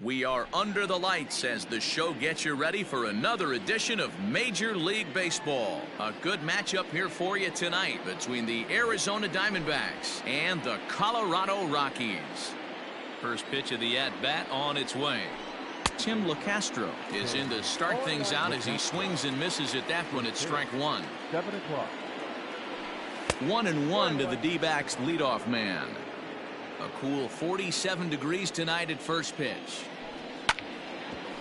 We are under the lights as the show gets you ready for another edition of Major League Baseball. A good matchup here for you tonight between the Arizona Diamondbacks and the Colorado Rockies. First pitch of the at-bat on its way. Tim LeCastro is in to start things out as he swings and misses at that one at strike one. 7 o'clock. 1-1 to the D-backs leadoff man. A cool 47 degrees tonight at first pitch.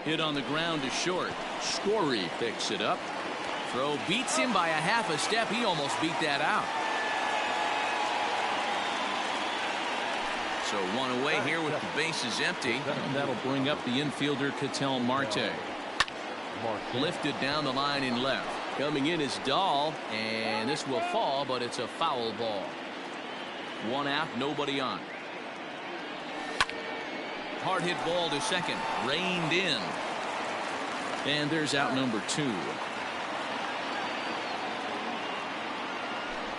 Hit on the ground to short. Story picks it up. Throw beats him by a half a step. He almost beat that out. So one away here with the bases empty. And that'll bring up the infielder Ketel Marte. Lifted down the line in left. Coming in is Dahl, and this will fall, but it's a foul ball. One out, nobody on. Hard hit ball to second, reined in. And there's out number 2.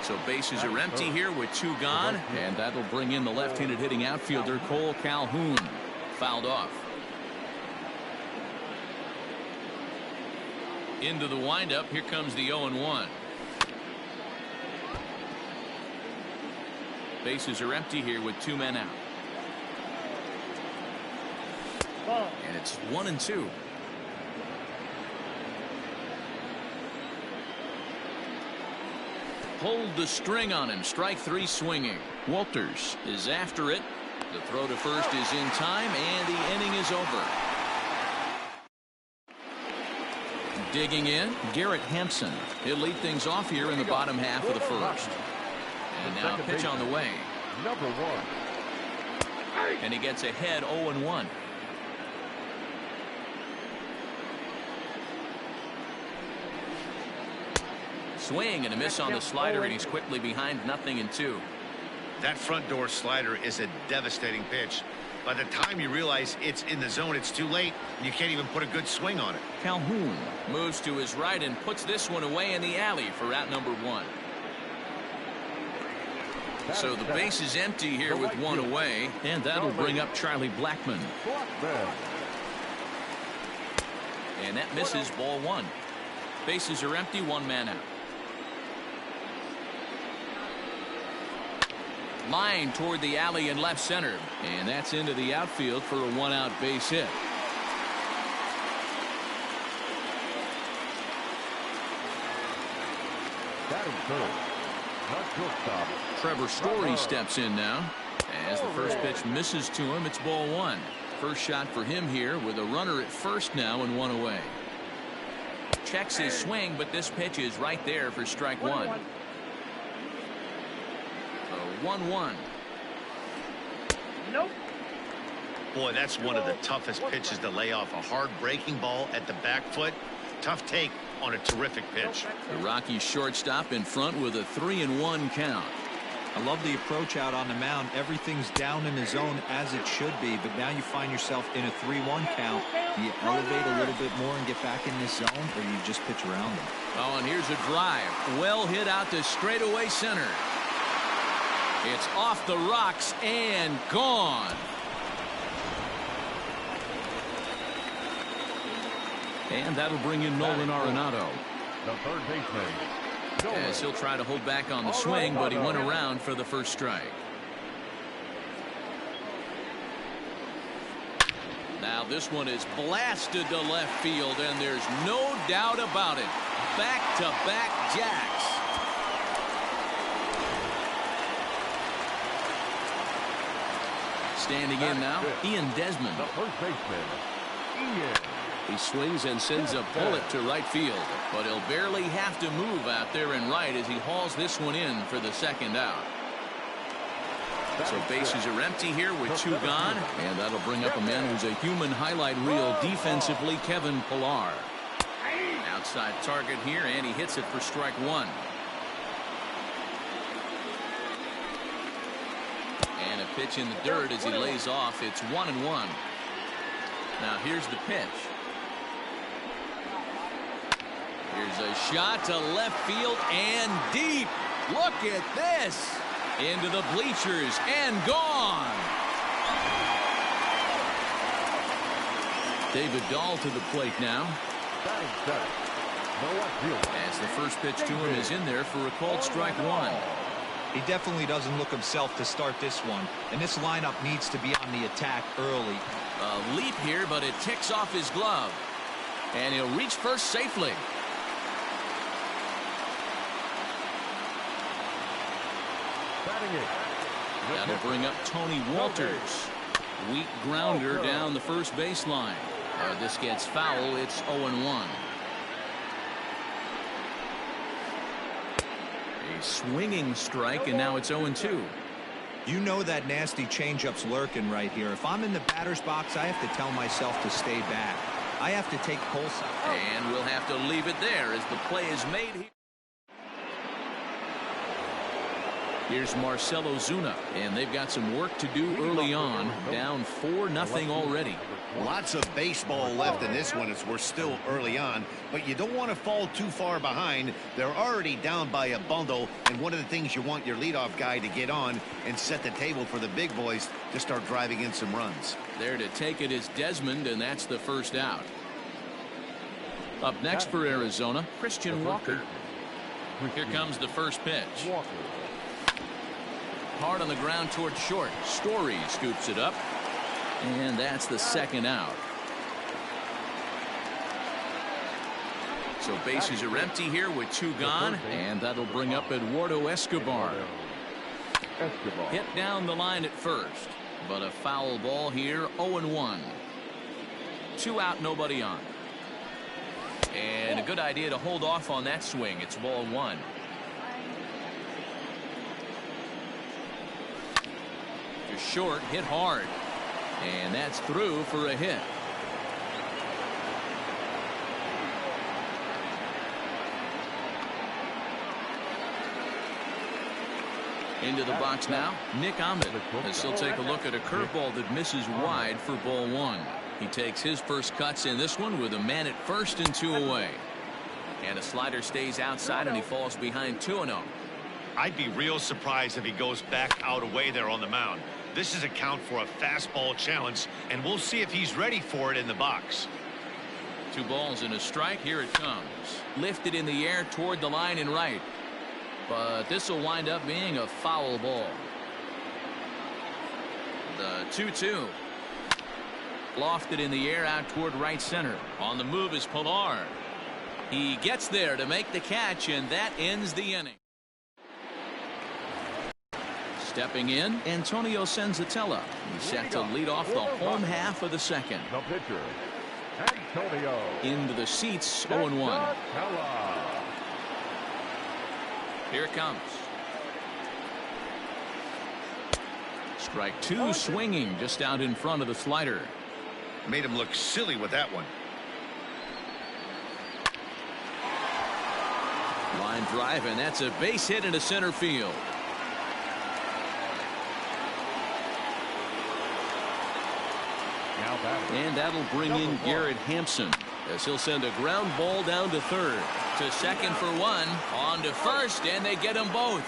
So bases are empty here with 2 gone, and that'll bring in the left-handed hitting outfielder Cole Calhoun. Fouled off. Into the windup, here comes the 0-1. Bases are empty here with 2 men out. And it's 1-2. Pulled the string on him. Strike 3 swinging. Walters is after it. The throw to first is in time, and the inning is over. Digging in, Garrett Hampson. He'll lead things off here in the bottom half of the first. And now a pitch on the way. Number 1. And he gets ahead 0-1. Swing and a miss on the slider, and he's quickly behind 0-2. That front door slider is a devastating pitch. By the time you realize it's in the zone, it's too late, and you can't even put a good swing on it. Calhoun moves to his right and puts this one away in the alley for out number 1. So the base is empty here with 1 away, and that'll bring up Charlie Blackmon. And that misses ball 1. Bases are empty, 1 man out. Line toward the alley in left center, and that's into the outfield for a 1-out base hit. Trevor Story steps in now as the first pitch misses to him. It's ball 1. First shot for him here with a runner at first now and 1 away. Checks his swing, but this pitch is right there for strike 1. 1-1. Nope. Boy, that's one of the toughest pitches to lay off. A hard breaking ball at the back foot. Tough take on a terrific pitch. The Rockies shortstop in front with a 3-1 count. I love the approach out on the mound. Everything's down in the zone as it should be, but now you find yourself in a 3-1 count. Do you elevate a little bit more and get back in this zone, or you just pitch around them? Oh, and here's a drive. Well hit out to straightaway center. It's off the rocks and gone. And that'll bring in Nolan Arenado. The third baseman. As he'll try to hold back on the swing, but he went around for the first strike. Now this one is blasted to left field, and there's no doubt about it. Back-to-back jacks. Standing in now, Ian Desmond. The first baseman, Ian. He swings and sends a bullet to right field, but he'll barely have to move out there in right as he hauls this one in for the second out. So bases are empty here with 2 gone, and that'll bring up a man who's a human highlight reel defensively, Kevin Pillar. Outside target here, and he hits it for strike 1. And a pitch in the dirt as he lays off. It's 1-1. Now here's the pitch. Here's a shot to left field and deep. Look at this. Into the bleachers and gone. David Dahl to the plate now. Batting center. No left fielder. As the first pitch to him is in there for a called strike one. He definitely doesn't look himself to start this one, and this lineup needs to be on the attack early. A leap here, but it ticks off his glove. And he'll reach first safely. Batting it. That'll bring up Tony Walters. Weak grounder down the first baseline. This gets foul. It's 0-1. A swinging strike, and now it's 0-2. You know that nasty changeup's lurking right here. If I'm in the batter's box, I have to tell myself to stay back. I have to take pulse out. And we'll have to leave it there as the play is made here. Here's Marcell Ozuna, and they've got some work to do early on. Down 4-0 already. Lots of baseball left in this one as we're still early on, but you don't want to fall too far behind. They're already down by a bundle, and one of the things you want your leadoff guy to get on and set the table for the big boys to start driving in some runs. There to take it is Desmond, and that's the first out. Up next for Arizona, Christian Walker. Here comes the first pitch. Walker. Hard on the ground toward short. Story scoops it up. And that's the second out. So bases are empty here with two gone. And that'll bring up Eduardo Escobar. Hit down the line at first. But a foul ball here. 0-1. 2 out, nobody on. And a good idea to hold off on that swing. It's ball 1. Short, hit hard, and that's through for a hit. Into the box now, Nick Ahmed, as he'll take a look at a curveball that misses wide for ball 1. He takes his first cuts in this one with a man at first and 2 away. And a slider stays outside and he falls behind 2-0. I'd be real surprised if he goes back out away there on the mound. This is a count for a fastball challenge, and we'll see if he's ready for it in the box. 2 balls and a strike. Here it comes. Lifted in the air toward the line and right. But this will wind up being a foul ball. The 2-2. Lofted in the air out toward right center. On the move is Pilar. He gets there to make the catch, and that ends the inning. Stepping in, Antonio Senzatella. He's set to lead off the home half of the second. The pitcher, Antonio. Into the seats, 0-1. Here it comes. Strike 2, swinging just out in front of the slider. Made him look silly with that one. Line drive, and that's a base hit into center field. And that'll bring in Garrett Hampson as he'll send a ground ball down to third. To second for 1. On to first, and they get them both.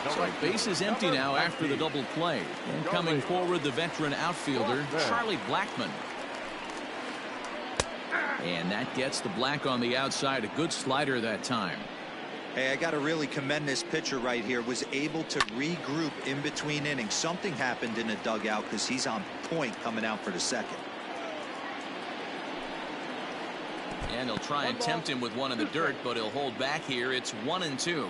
So base is empty now after the double play. And coming forward, the veteran outfielder, Charlie Blackmon. And that gets the black on the outside. A good slider that time. Hey, I got to really commend this pitcher right here. Was able to regroup in between innings. Something happened in the dugout because he's on point coming out for the second. And he'll try and tempt him with one in the dirt, but he'll hold back here. It's 1-2.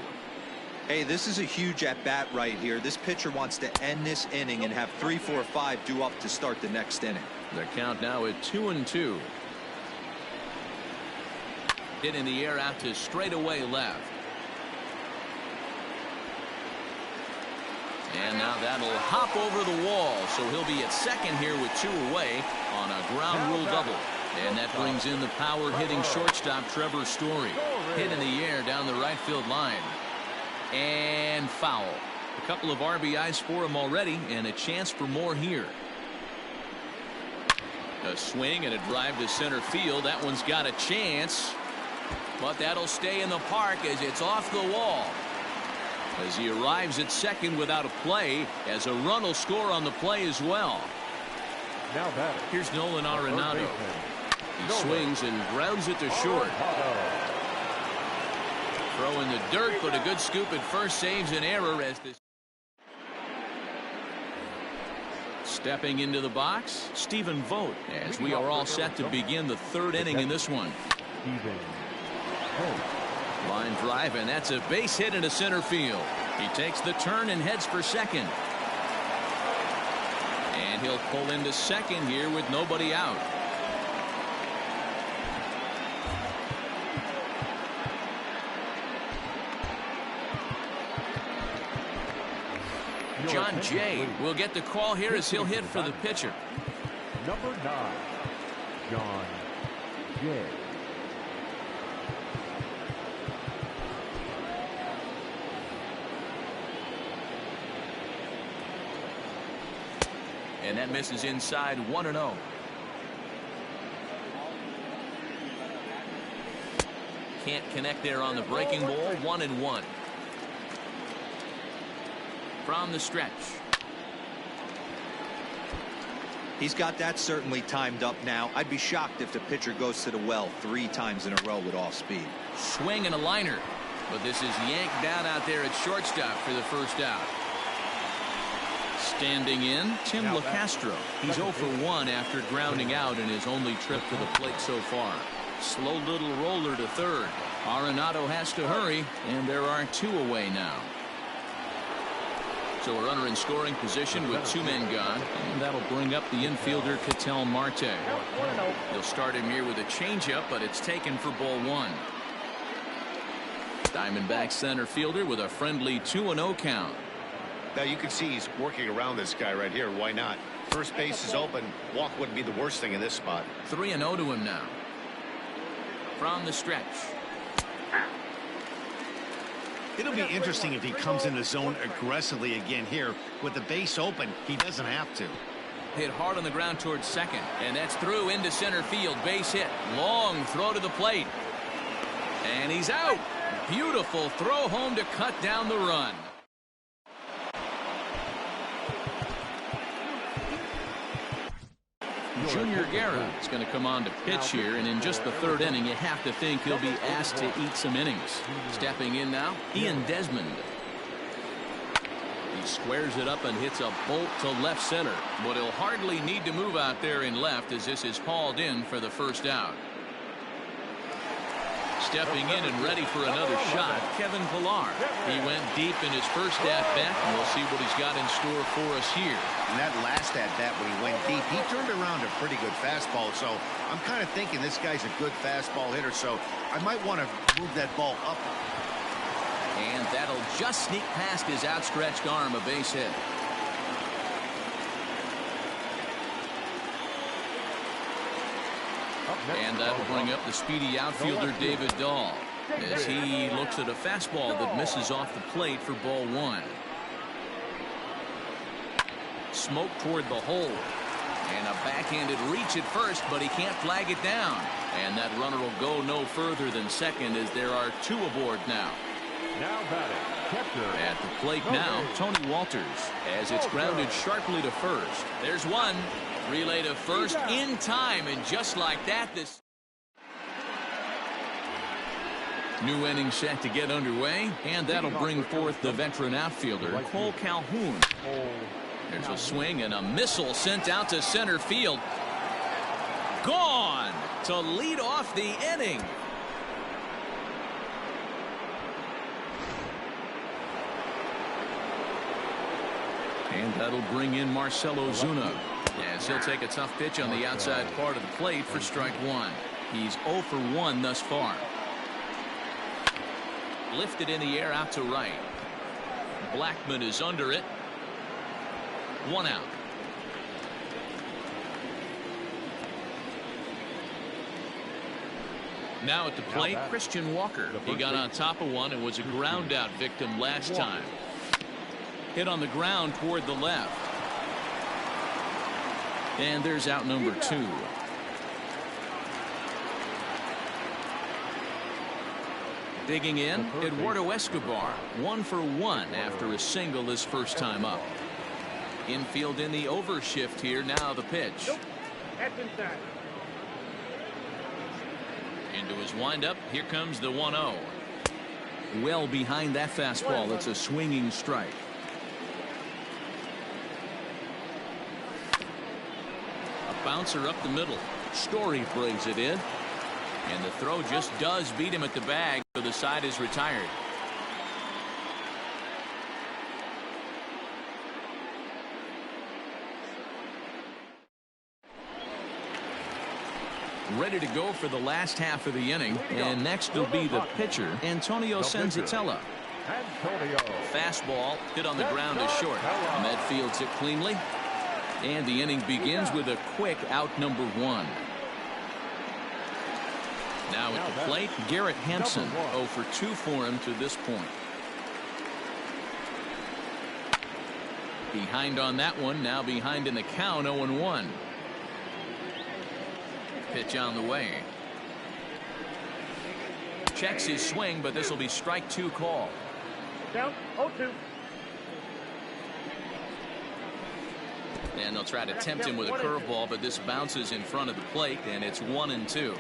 Hey, this is a huge at-bat right here. This pitcher wants to end this inning and have 3, 4, 5 due up to start the next inning. The count now at 2-2. Hit in the air out to straightaway left. And now that'll hop over the wall, so he'll be at second here with 2 away on a ground rule double. And that brings in the power-hitting shortstop Trevor Story. Hit in the air down the right field line. And foul. A couple of RBIs for him already, and a chance for more here. A swing and a drive to center field. That one's got a chance. But that'll stay in the park as it's off the wall. As he arrives at second without a play, as a run will score on the play as well. Now batting. Here's Nolan Arenado. He swings and grounds it to short. Throw in the dirt, but a good scoop at first saves an error as this. Stepping into the box, Stephen Vogt, as we are all set to begin the third inning in this one. Line drive, and that's a base hit into center field. He takes the turn and heads for second. And he'll pull into second here with nobody out. John Jay will get the call here as he'll hit for the pitcher. Number 9, John Jay. And that misses inside 1-0. Can't connect there on the breaking ball. 1-1. From the stretch. He's got that certainly timed up now. I'd be shocked if the pitcher goes to the well 3 times in a row with off speed. Swing and a liner. But this is yanked down out there at shortstop for the first out. Standing in, Tim LeCastro. He's 0 for 1 after grounding out in his only trip to the plate so far. Slow little roller to third. Arenado has to hurry, and there are 2 away now. So a runner in scoring position with 2 men gone, and that'll bring up the infielder Ketel Marte. He'll start him here with a changeup, but it's taken for ball 1. Diamondback center fielder with a friendly 2-0 count. Now you can see he's working around this guy right here. Why not? First base is open. Walk wouldn't be the worst thing in this spot. 3-0 to him now. From the stretch. It'll be interesting if he comes in the zone aggressively again here. With the base open, he doesn't have to. Hit hard on the ground towards second, and that's through into center field. Base hit. Long throw to the plate. And he's out. Beautiful throw home to cut down the run. Junior Guerra is going to come on to pitch here, and in just the third inning, you have to think he'll be asked to eat some innings. Stepping in now, Ian Desmond. He squares it up and hits a bolt to left center, but he'll hardly need to move out there in left as this is hauled in for the first out. Stepping in and ready for another shot, Kevin Pillar. He went deep in his first at-bat, and we'll see what he's got in store for us here. And that last at-bat when he went deep, he turned around a pretty good fastball. So I'm kind of thinking this guy's a good fastball hitter, so I might want to move that ball up. And that'll just sneak past his outstretched arm, a base hit. And that'll bring up the speedy outfielder David Dahl as he looks at a fastball that misses off the plate for ball 1. Smoke toward the hole. And a backhanded reach at first, but he can't flag it down. And that runner will go no further than second as there are 2 aboard now. Now batting, catcher. At the plate now, Tony Walters, as it's grounded sharply to first. There's one. Relay to first in time, and just like that, this new inning set to get underway, and that'll bring forth the veteran outfielder Cole Calhoun. There's a swing and a missile sent out to center field. Gone to lead off the inning. And that'll bring in Marcell Ozuna, as he'll take a tough pitch on the outside part of the plate for strike 1. He's 0 for 1 thus far. Lifted in the air out to right. Blackman is under it. 1 out. Now at the plate, Christian Walker. He got on top of one and was a ground out victim last time. Hit on the ground toward the left. And there's out number 2. Digging in, Eduardo Escobar, 1 for 1 after a single his first time up. Infield in the overshift here. Now the pitch. That's inside. Into his windup. Here comes the 1-0. Well behind that fastball. It's a swinging strike. A bouncer up the middle. Story brings it in. And the throw just does beat him at the bag, so the side is retired. Ready to go for the last half of the inning. And next will be the pitcher, Antonio Senzatella. Fastball hit on the ground is short. Med fields it cleanly. And the inning begins with a quick out number 1. Now at the plate, Garrett Hampson. 0 for 2 for him to this point. Behind on that one. Now behind in the count. 0-1. Pitch on the way. Checks his swing, but this will be strike 2 call. Down 0-2. And they'll try to tempt him with a curveball, but this bounces in front of the plate, and it's 1-2.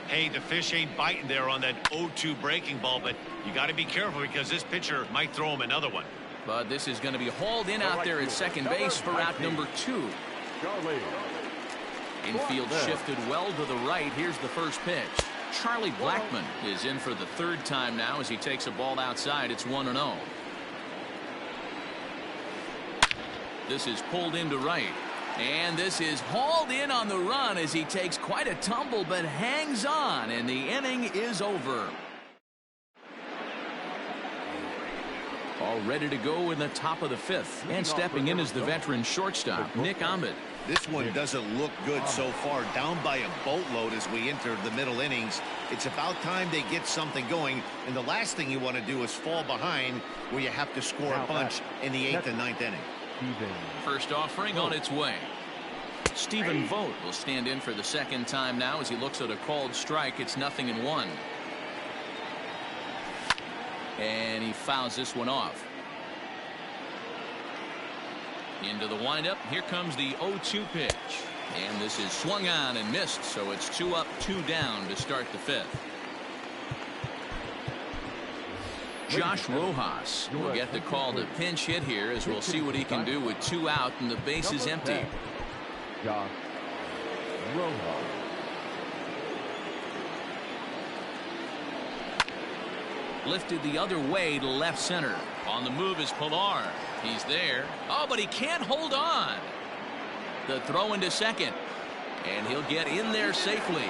Hey, the fish ain't biting there on that 0-2 breaking ball, but you got to be careful because this pitcher might throw him another one. But this is going to be hauled in out there at second base for out number 2. Infield shifted well to the right. Here's the first pitch. Charlie Blackmon is in for the 3rd time now as he takes a ball outside. It's 1-0. This is pulled into right. And this is hauled in on the run as he takes quite a tumble but hangs on, and the inning is over. All ready to go in the top of the 5th. And stepping in is the veteran shortstop, Nick Ahmed. This one doesn't look good so far. Down by a boatload as we enter the middle innings. It's about time they get something going. And the last thing you want to do is fall behind where you have to score a bunch in the 8th and 9th inning. First offering on its way. Stephen Vogt will stand in for the 2nd time now as he looks at a called strike. It's 0-1. And he fouls this one off. Into the windup. Here comes the 0-2 pitch. And this is swung on and missed, so it's 2 up, 2 down to start the 5th. Josh Rojas will get the call to pinch hit here as we'll see what he can do with 2 out and the base is empty. Josh Rojas. Lifted the other way to left center. On the move is Pilar. He's there. Oh, but he can't hold on. The throw into second. And he'll get in there safely.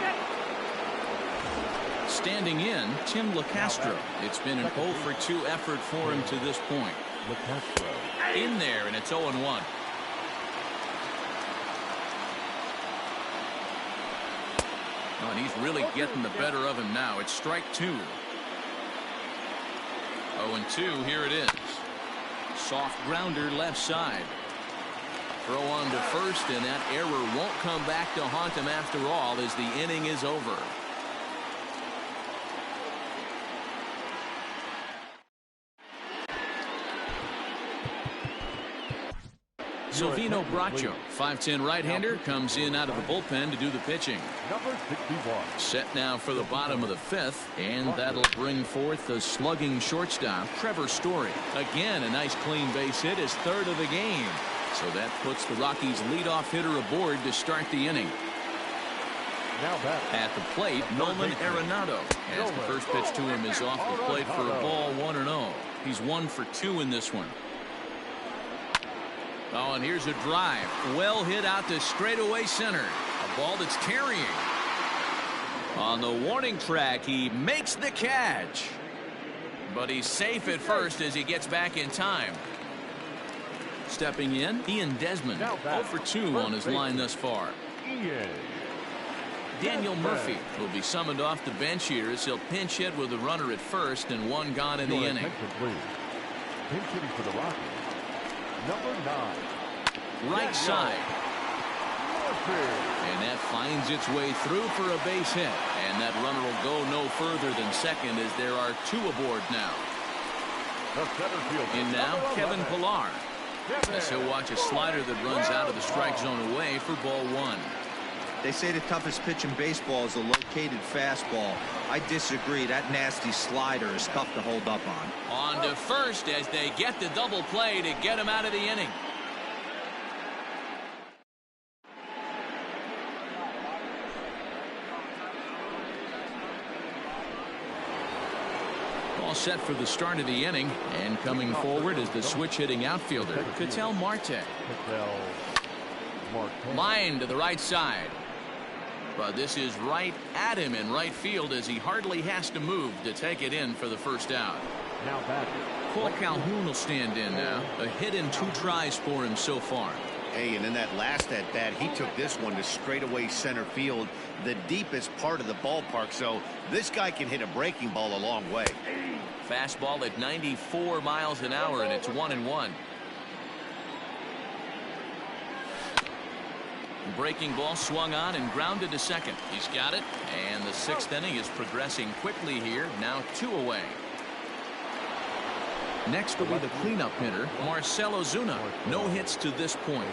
Standing in, Tim LeCastro. It's been an 0 for 2 effort for him to this point. LeCastro. In there, and it's 0-1. Oh, and he's really getting the better of him now. It's strike 2. 0-2, here it is. Soft grounder left side. Throw on to first, and that error won't come back to haunt him after all as the inning is over. Silvino Bracho, 5'10" right-hander, comes in out of the bullpen to do the pitching. Number 61. Set now for the bottom of the 5th, and that'll bring forth the slugging shortstop, Trevor Story. Again, a nice clean base hit, his 3rd of the game. So that puts the Rockies' leadoff hitter aboard to start the inning. Now back at the plate, Nolan Arenado. As the first pitch to him is off the plate for a ball, 1-0. He's 1 for 2 in this one. Oh, and here's a drive. Well hit out to straightaway center. A ball that's carrying. On the warning track, he makes the catch. But he's safe at first as he gets back in time. Stepping in, Ian Desmond. 0 for 2 on his line thus far. Daniel Murphy will be summoned off the bench here as he'll pinch hit with a runner at first and 1 gone in the inning. Pinch hitting for the Rockies. Number 9. Right side. And that finds its way through for a base hit. And that runner will go no further than second as there are 2 aboard now. In now, Kevin Pilar. As he'll watch a slider that runs out of the strike zone away for ball one. They say the toughest pitch in baseball is a located fastball. I disagree. That nasty slider is tough to hold up on. On to first as they get the double play to get him out of the inning. All set for the start of the inning, and coming forward is the switch-hitting outfielder, Ketel Marte. Line to the right side. But this is right at him in right field as he hardly has to move to take it in for the first out. Now back. Cole Calhoun will stand in now. A hit and 2 tries for him so far. Hey, and in that last at bat, he took this one to straightaway center field, the deepest part of the ballpark. So this guy can hit a breaking ball a long way. Fastball at 94 miles an hour, and it's 1-1. Breaking ball swung on and grounded to second. He's got it, and the 6th inning is progressing quickly here. Now 2 away. Next will be the cleanup hitter, Marcell Ozuna. No hits to this point.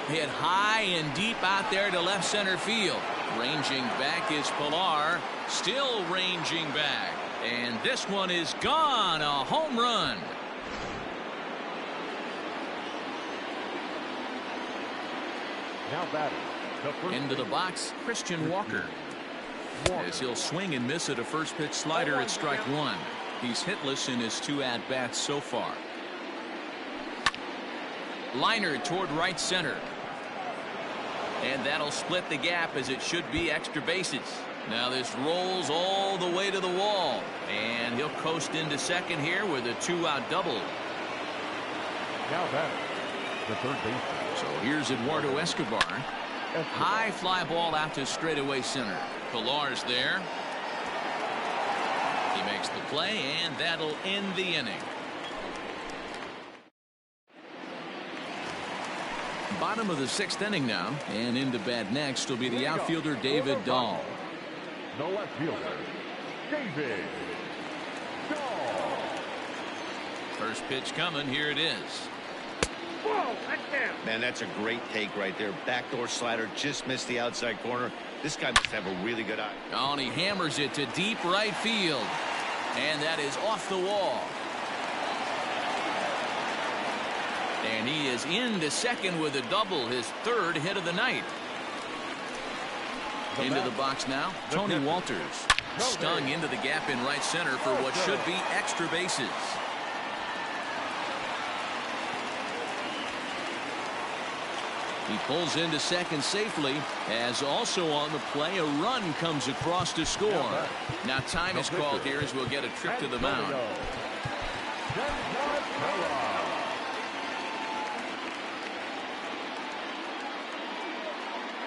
Hit high and deep out there to left center field. Ranging back is Pilar. Still ranging back. And this one is gone. A home run. Now batting. Into the box, Christian Walker. As he'll swing and miss at a first pitch slider at strike 1. He's hitless in his 2 at-bats so far. Liner toward right center. And that'll split the gap as it should be extra bases. Now this rolls all the way to the wall. And he'll coast into second here with a 2-out double. Now batting. The third baseman. So here's Eduardo Escobar. High fly ball out to straightaway center. Pilar's there. He makes the play, and that'll end the inning. Bottom of the 6th inning now, and into bat next will be the outfielder David Dahl. The left fielder, David Dahl. First pitch coming. Here it is. Man, that's a great take right there. Backdoor slider just missed the outside corner. This guy must have a really good eye. Oh, and he hammers it to deep right field. And that is off the wall. And he is into second with a double, his 3rd hit of the night. Into the box now, Tony Walters. Stung into the gap in right center for what should be extra bases. He pulls into second safely, as also on the play a run comes across to score. Now time is called here as we'll get a trip to the mound.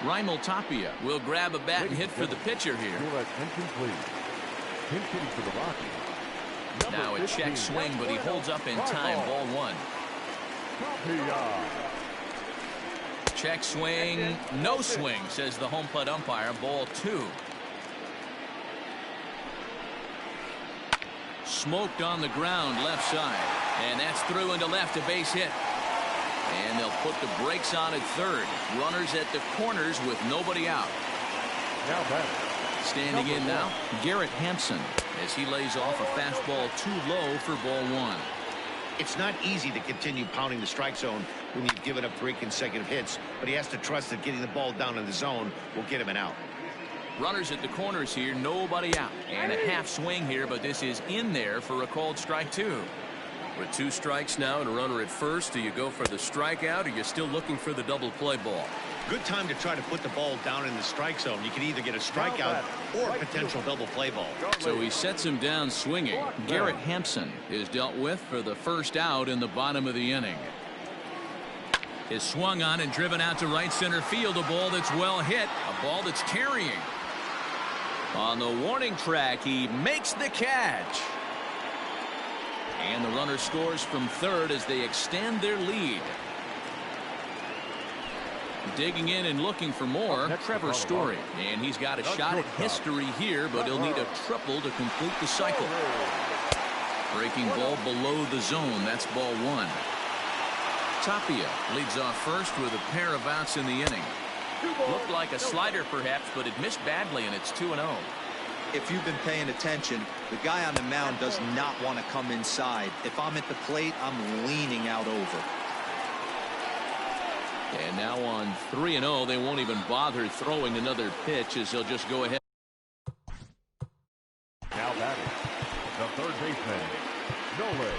Raimel Tapia will grab a bat and hit for the pitcher here. Now a check swing, but he holds up in time. Ball 1. Check swing, no swing, says the home plate umpire. Ball 2. Smoked on the ground left side, and that's through into left, a base hit. And they'll put the brakes on at third. Runners at the corners with nobody out. Standing in now, Garrett Hampson, as he lays off a fastball too low for ball 1. It's not easy to continue pounding the strike zone when you've given up 3 consecutive hits, but he has to trust that getting the ball down in the zone will get him an out. Runners at the corners here, nobody out. And a half swing here, but this is in there for a called strike 2. With 2 strikes now and a runner at first, do you go for the strikeout or you're still looking for the double play ball? Good time to try to put the ball down in the strike zone. You can either get a strikeout or a potential double play ball. So he sets him down swinging. Garrett Hampson is dealt with for the first out in the bottom of the inning. Is swung on and driven out to right center field. A ball that's well hit. A ball that's carrying. On the warning track, he makes the catch. And the runner scores from third as they extend their lead. Digging in and looking for more, Trevor Story. And he's got a shot at history here, but he'll need a triple to complete the cycle. Breaking ball below the zone. That's ball one. Tapia leads off first with a pair of outs in the inning. Looked like a slider perhaps, but it missed badly, and it's 2-0. If you've been paying attention, the guy on the mound does not want to come inside. If I'm at the plate, I'm leaning out over. And now on 3-0, they won't even bother throwing another pitch as they'll just go ahead. Now batting, the third baseman, Nolan.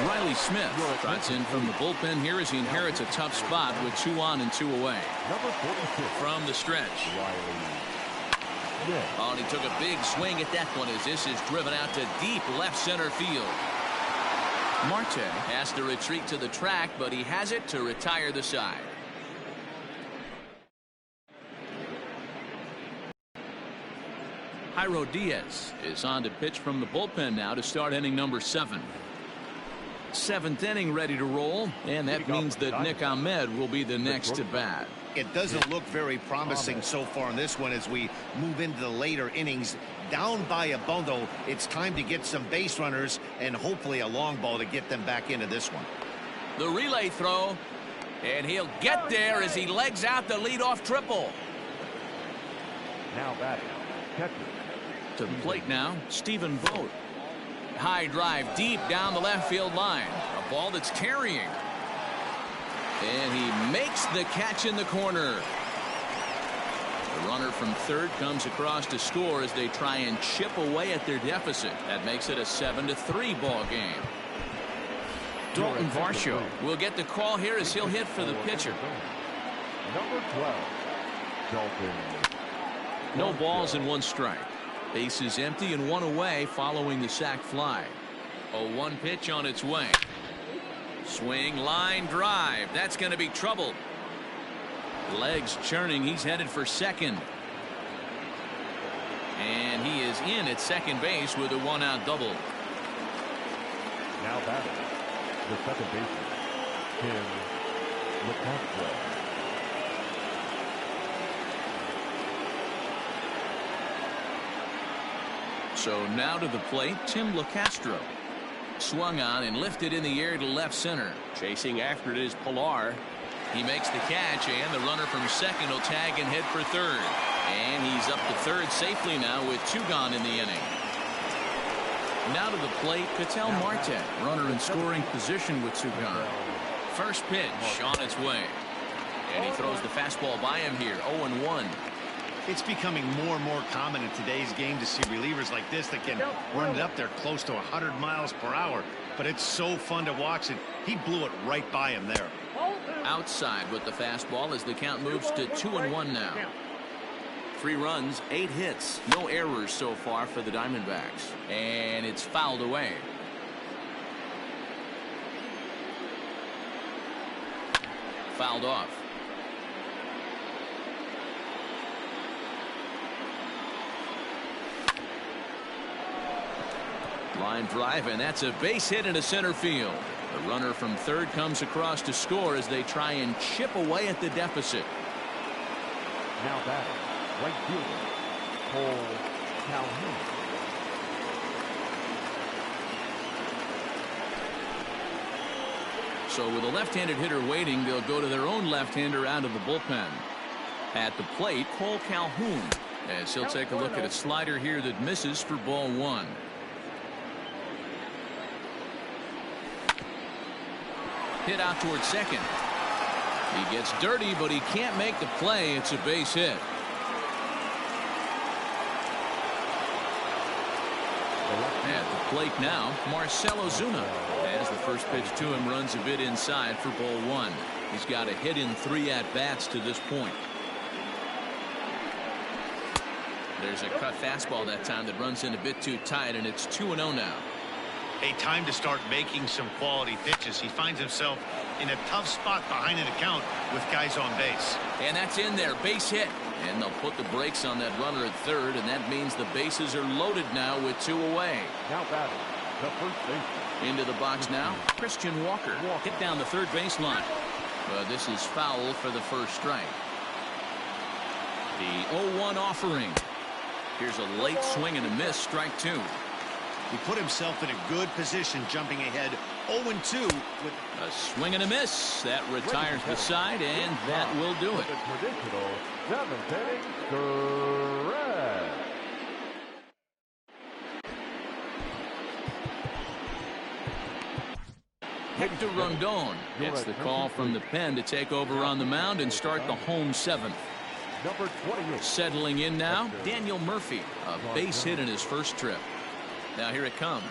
Riley Smith trots in from the bullpen here as he inherits a tough spot with 2 on and 2 away. Number 46. From the stretch. Oh, and he took a big swing at that one as this is driven out to deep left center field. Marte has to retreat to the track, but he has it to retire the side. Jairo Diaz is on to pitch from the bullpen now to start inning number 7. 7th inning ready to roll, and that means that Nick Ahmed will be the next to bat. It doesn't look very promising so far in this one as we move into the later innings. Down by a bundle, it's time to get some base runners and hopefully a long ball to get them back into this one. The relay throw, and he'll get there as he legs out the leadoff triple. Now batting, catcher. To the plate now, Stephen Vogt. High drive deep down the left field line. A ball that's carrying. And he makes the catch in the corner. The runner from third comes across to score as they try and chip away at their deficit. That makes it a 7-3 ball game. Dalton Varsho will get the call here as he'll hit for the pitcher. Number 12, Dalton. No balls and 1 strike. Base is empty and 1 away following the sac fly. 0-1 pitch on its way. Swing, line drive. That's going to be trouble. Legs churning. He's headed for second. And he is in at second base with a 1-out double. Now batting, the second baseman, Tim LeCastro. So now to the plate, Tim LeCastro. Swung on and lifted in the air to left center. Chasing after it is Pilar. He makes the catch, and the runner from second will tag and head for third. And he's up to third safely now with 2 gone in the inning. Now to the plate, Ketel Marte, runner in scoring position with 2 gone. First pitch on its way. And he throws the fastball by him here, 0-1. It's becoming more and more common in today's game to see relievers like this that can run it up there close to 100 miles per hour. But it's so fun to watch it. He blew it right by him there. Outside with the fastball as the count moves to 2-1 now. 3 runs, 8 hits, no errors so far for the Diamondbacks. And it's fouled away. Fouled off. Line drive, and that's a base hit into center field. The runner from third comes across to score as they try and chip away at the deficit. Now batting, right fielder, Cole Calhoun. So with a left-handed hitter waiting, they'll go to their own left-hander out of the bullpen. At the plate, Cole Calhoun, as he'll take a look at a slider here that misses for ball 1. Hit out towards second. He gets dirty, but he can't make the play. It's a base hit. At the plate now, Marcell Ozuna, as the first pitch to him runs a bit inside for ball 1. He's got a hit in 3 at-bats to this point. There's a cut fastball that time that runs in a bit too tight, and it's 2-0 now. A time to start making some quality pitches. He finds himself in a tough spot behind an account with guys on base. And that's in there, base hit. And they'll put the brakes on that runner at third, and that means the bases are loaded now with 2 away. Now batting, the first baseman. Into the box now, Christian Walker. Hit down the third baseline. But this is foul for the first strike. The 0-1 offering. Here's a late swing and a miss, strike 2. He put himself in a good position jumping ahead 0-2 with a swing and a miss. That retires the side, and that will do it. The traditional 7th inning stretch. Hector Rondon gets the call from the pen to take over on the mound and start the home 7th. Number 28. Settling in now, Daniel Murphy, a base hit in his first trip. Now here it comes.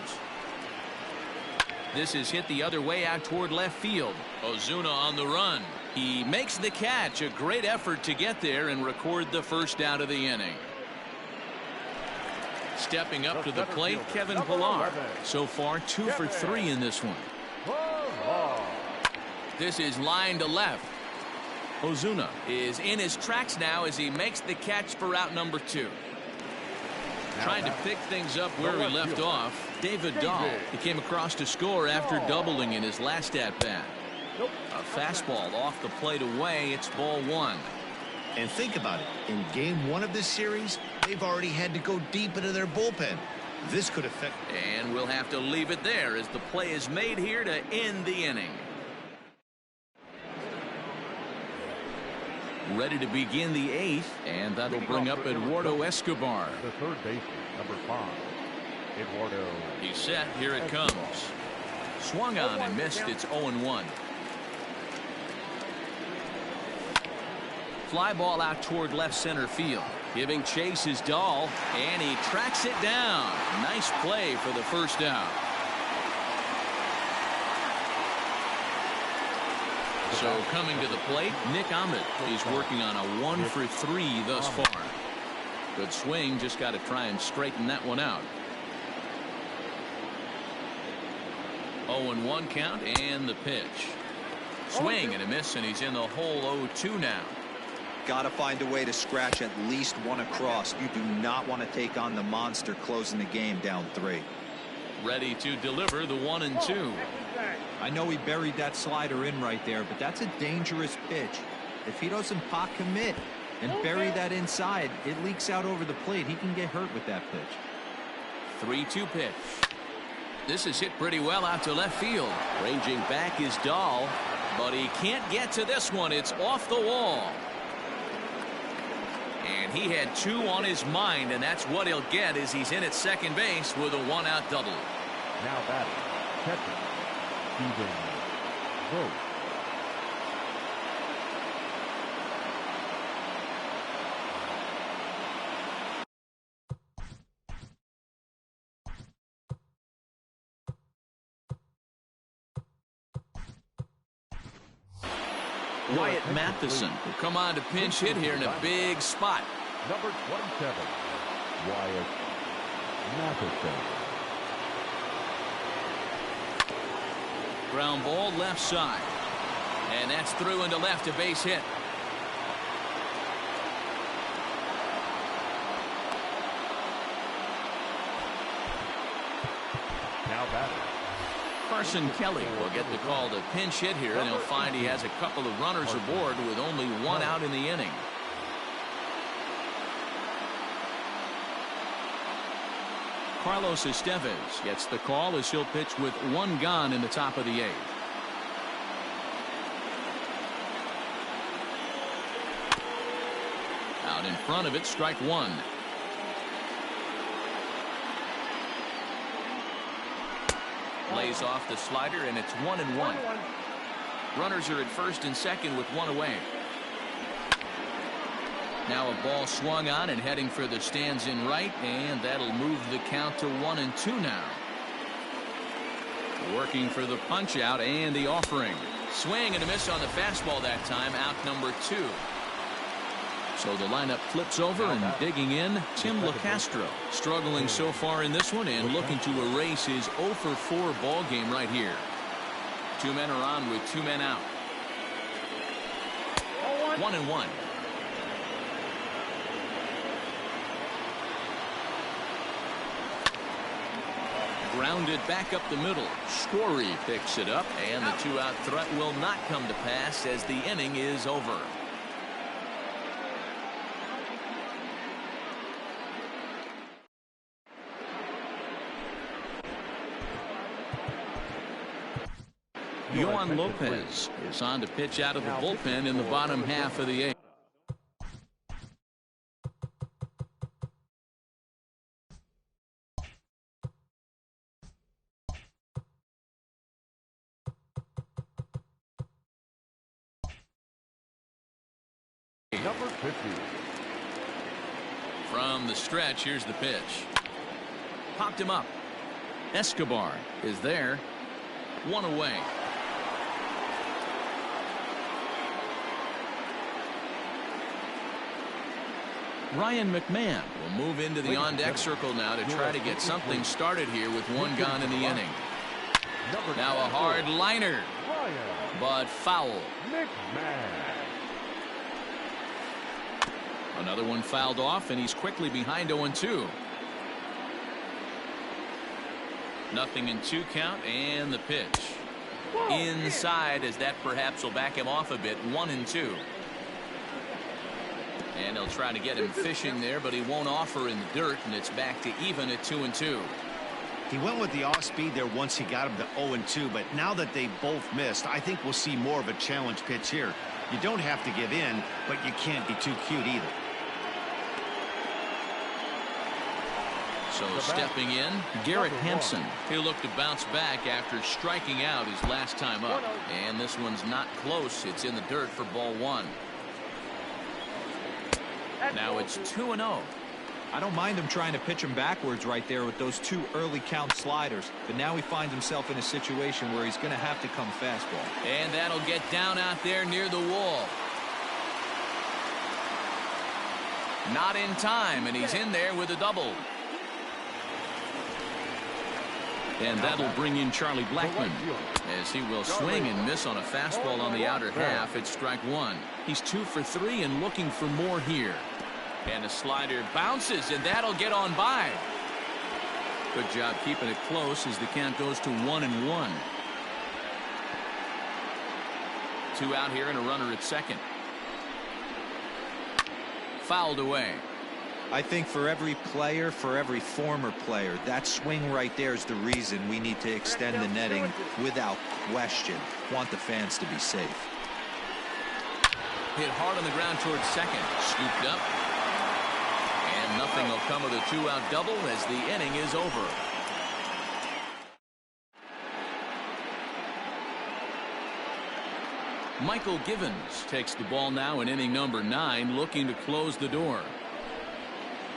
This is hit the other way out toward left field. Ozuna on the run. He makes the catch. A great effort to get there and record the first out of the inning. Stepping up to the plate, Kevin Pillar. So far, 2 for 3 in this one. This is line to left. Ozuna is in his tracks now as he makes the catch for out number 2. Trying to pick things up where we left off, David Dahl. He came across to score after doubling in his last at-bat. A fastball off the plate away. It's ball 1. And think about it. In game 1 of this series, they've already had to go deep into their bullpen. This could affect. And we'll have to leave it there as the play is made here to end the inning. Ready to begin the 8th, and that'll bring up Eduardo Escobar. The third baseman, number 5, Eduardo. He's set. Here it comes. Swung on and missed. It's 0-1. Fly ball out toward left center field. Giving chase is Dahl, and he tracks it down. Nice play for the first out. So coming to the plate, Nick Ahmed. He's working on a 1 for 3 thus far. Good swing, just got to try and straighten that one out. 0-1 count and the pitch. Swing and a miss, and he's in the hole 0-2 now. Got to find a way to scratch at least one across. You do not want to take on the monster closing the game down 3. Ready to deliver the 1-2. I know he buried that slider in right there, but that's a dangerous pitch. If he doesn't pot commit and bury that inside, it leaks out over the plate. He can get hurt with that pitch. 3-2 pitch. This is hit pretty well out to left field. Ranging back is Dahl, but he can't get to this one. It's off the wall. And he had 2 on his mind, and that's what he'll get as he's in at second base with a 1-out double. Now batting, catcher, Steven Vogt. Wyatt Matheson will come on to pinch hit here in a big spot. Number 27, Wyatt Matheson. Ground ball left side. And that's through into left, a base hit. Now batting, Carson Kelly will get the call to pinch hit here, and he'll find he has a couple of runners aboard with only 1 out in the inning. Carlos Estevez gets the call as he'll pitch with 1 gone in the top of the 8th. Out in front of it, strike 1. Lays off the slider, and it's 1-1. Runners are at first and second with 1 away. Now a ball swung on and heading for the stands in right, and that'll move the count to 1-2 now. Working for the punch out and the offering. Swing and a miss on the fastball that time, out number 2. So the lineup flips over, and digging in, Tim LaCastro. Struggling so far in this one and looking to erase his 0 for 4 ball game right here. 2 men are on with 2 men out. 1-1. Grounded back up the middle. Story picks it up, and the 2-out threat will not come to pass as the inning is over. Juan Lopez is on to pitch out of the bullpen in the bottom half of the eighth. Number 50. From the stretch, here's the pitch. Popped him up. Escobar is there. One away. Ryan McMahon will move into the on-deck circle now to try to get something started here with one gone in the inning. Now a hard liner, but foul. Another one fouled off, and he's quickly behind 0-2. Nothing in 2 count, and the pitch. Inside, as that perhaps will back him off a bit. 1-2. And they'll try to get him fishing there, but he won't offer in the dirt, and it's back to even at 2-2. He went with the off speed there once he got him to 0-2, but now that they both missed, I think we'll see more of a challenge pitch here. You don't have to give in, but you can't be too cute either. So stepping in, Garrett Hampson. He'll look to bounce back after striking out his last time up. And this one's not close. It's in the dirt for ball 1. Now it's 2-0. I don't mind him trying to pitch him backwards right there with those 2 early count sliders. But now he finds himself in a situation where he's going to have to come fastball. And that'll get down out there near the wall. Not in time, and he's in there with a double. And that'll bring in Charlie Blackmon, as he will swing and miss on a fastball on the outer half. It's strike 1. He's 2 for 3 and looking for more here. And the slider bounces, and that'll get on by. Good job keeping it close as the count goes to 1-1. 2 out here and a runner at second. Fouled away. I think for every player, for every former player, that swing right there is the reason we need to extend the netting without question. Want the fans to be safe. Hit hard on the ground towards second. Scooped up. And nothing will come of the 2-out double as the inning is over. Michael Givens takes the ball now in inning number 9, looking to close the door.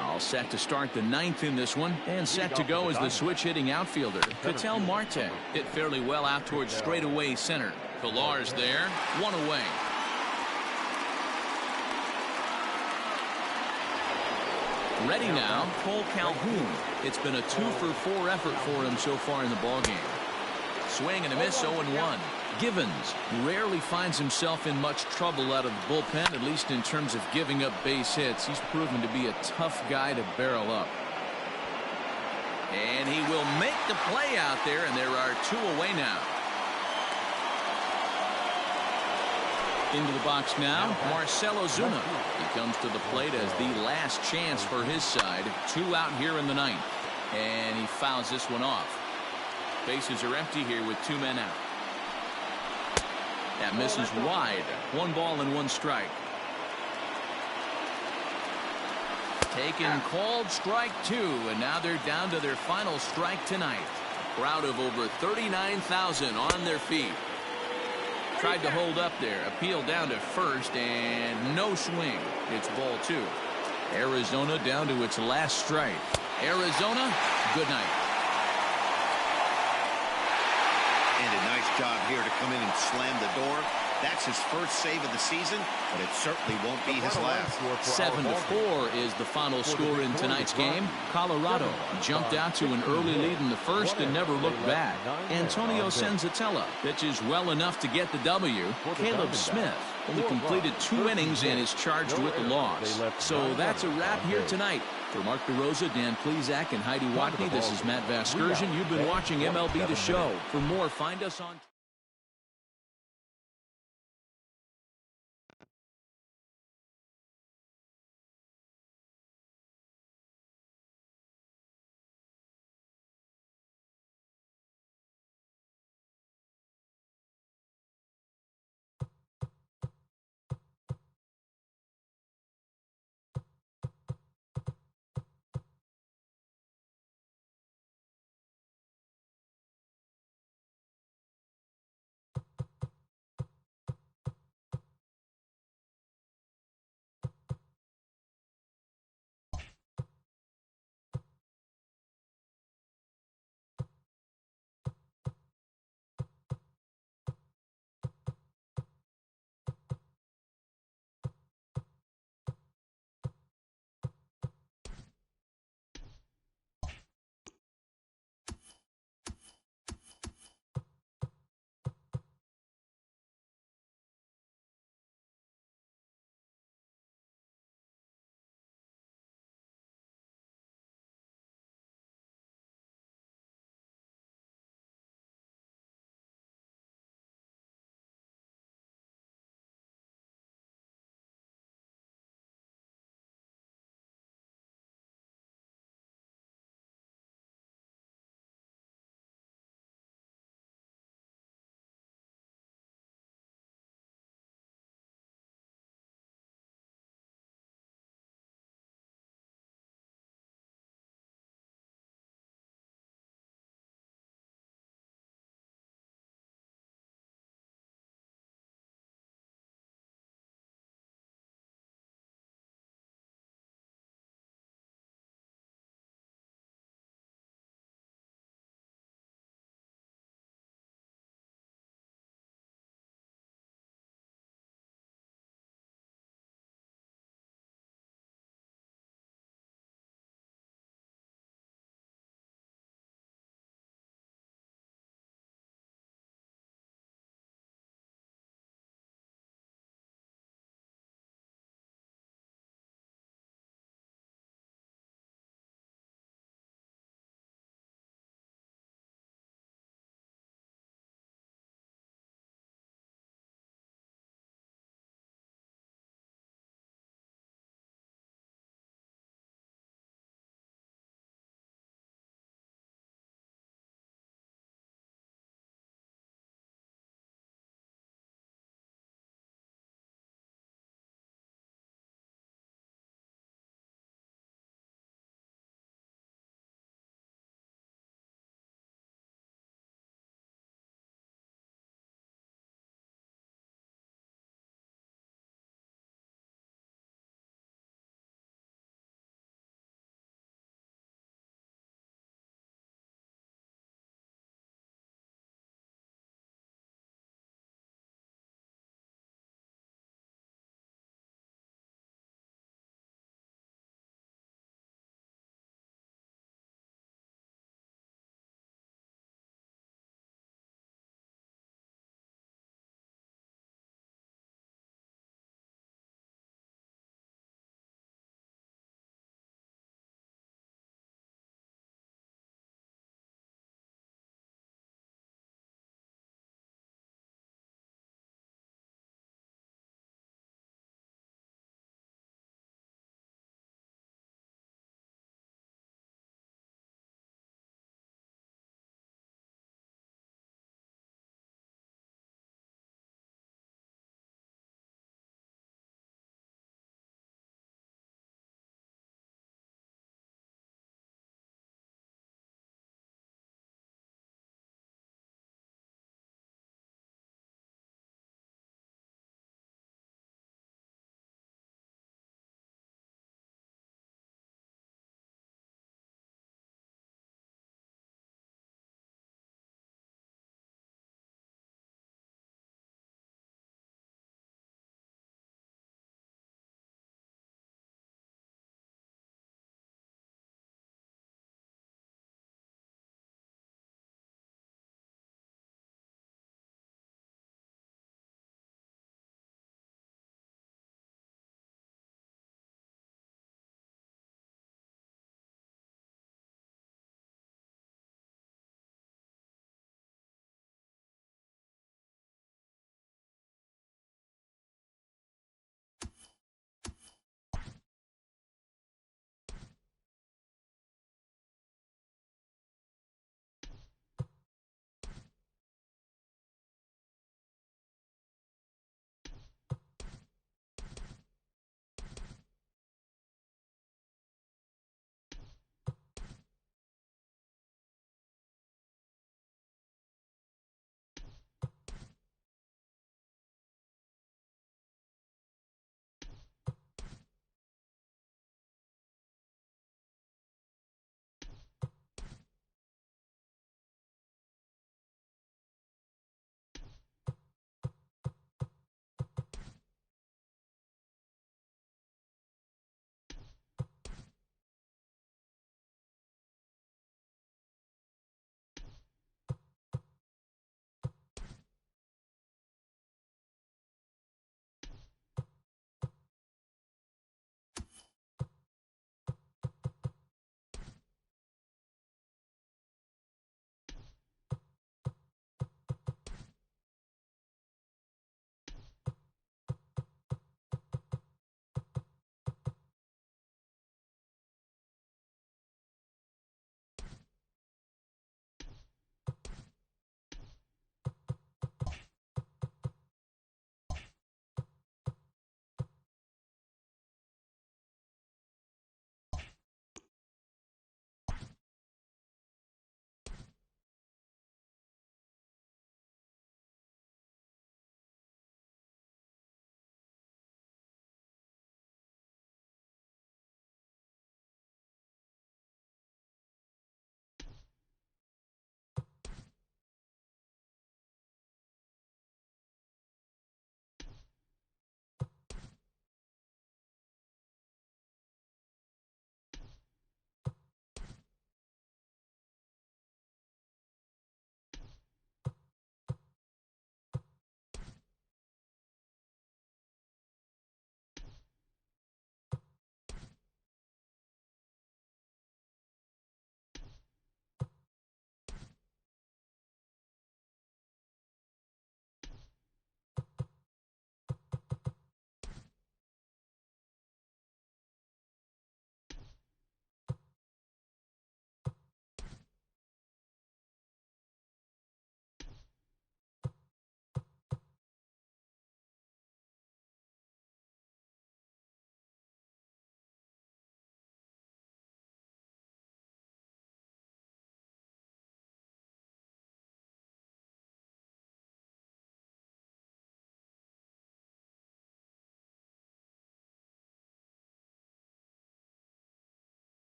All set to start the 9th in this one, and set to go is the switch-hitting outfielder, Ketel Marte. Hit fairly well out towards straightaway center. Pilar's there, 1 away. Ready now, Cole Calhoun. It's been a 2 for 4 effort for him so far in the ballgame. Swing and a miss, 0-1. Givens rarely finds himself in much trouble out of the bullpen, at least in terms of giving up base hits. He's proven to be a tough guy to barrel up. And he will make the play out there, and there are 2 away now. Into the box now, Marcell Ozuna. He comes to the plate as the last chance for his side. 2 out here in the 9th. And he fouls this one off. Bases are empty here with 2 men out. That misses wide. 1 ball and 1 strike. Taken, called, strike 2, and now they're down to their final strike tonight. Crowd of over 39,000 on their feet. Tried to hold up there, appealed down to first, and no swing. It's ball 2. Arizona down to its last strike. Arizona, good night. And a nice job here to come in and slam the door. That's his first save of the season, but it certainly won't be his last. 7-4 is the final score in tonight's game. Colorado jumped out to an early lead in the first and never looked back. Antonio Senzatella pitches well enough to get the W. Caleb Smith only completed 2 innings and is charged with the loss. So that's a wrap here tonight. For Mark DeRosa, Dan Plesac, and Heidi Watney, this is Matt Vasgersian. You've been watching MLB The Show. For more, find us on